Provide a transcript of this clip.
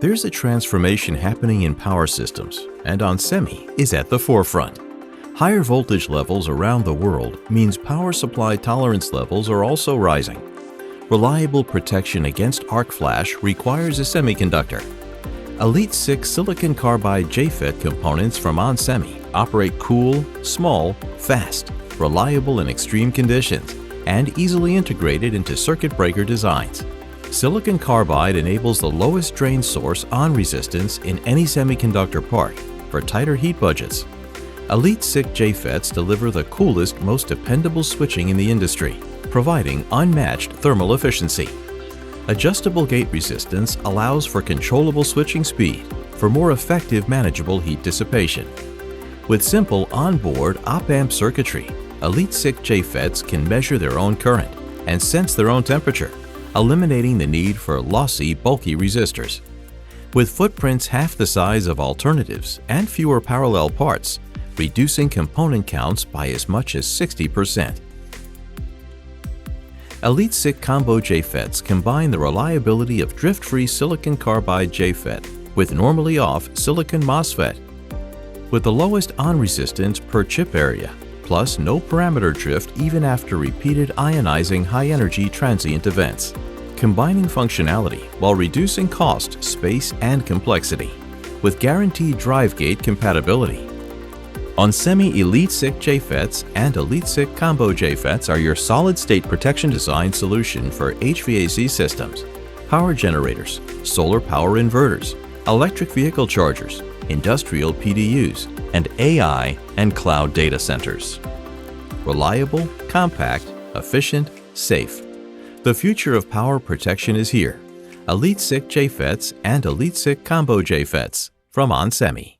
There's a transformation happening in power systems, and onsemi is at the forefront. Higher voltage levels around the world means power supply tolerance levels are also rising. Reliable protection against arc flash requires a semiconductor. EliteSiC silicon carbide JFET components from onsemi operate cool, small, fast, reliable in extreme conditions, and easily integrated into circuit breaker designs. Silicon carbide enables the lowest drain source on resistance in any semiconductor part for tighter heat budgets. EliteSiC JFETs deliver the coolest, most dependable switching in the industry, providing unmatched thermal efficiency. Adjustable gate resistance allows for controllable switching speed for more effective manageable heat dissipation. With simple onboard op-amp circuitry, EliteSiC JFETs can measure their own current and sense their own temperature, eliminating the need for lossy, bulky resistors. With footprints half the size of alternatives and fewer parallel parts, reducing component counts by as much as 60%. EliteSiC Combo JFETs combine the reliability of drift-free silicon carbide JFET with normally off silicon MOSFET. With the lowest on resistance per chip area, plus no parameter drift even after repeated ionizing high-energy transient events, combining functionality while reducing cost, space, and complexity, with guaranteed drive gate compatibility. onsemi EliteSiC JFETs and EliteSiC Combo JFETs are your solid-state protection design solution for HVAC systems, power generators, solar power inverters, electric vehicle chargers, industrial PDUs, and AI and cloud data centers. Reliable, compact, efficient, safe. The future of power protection is here. EliteSiC JFETs and EliteSiC Combo JFETs from onsemi.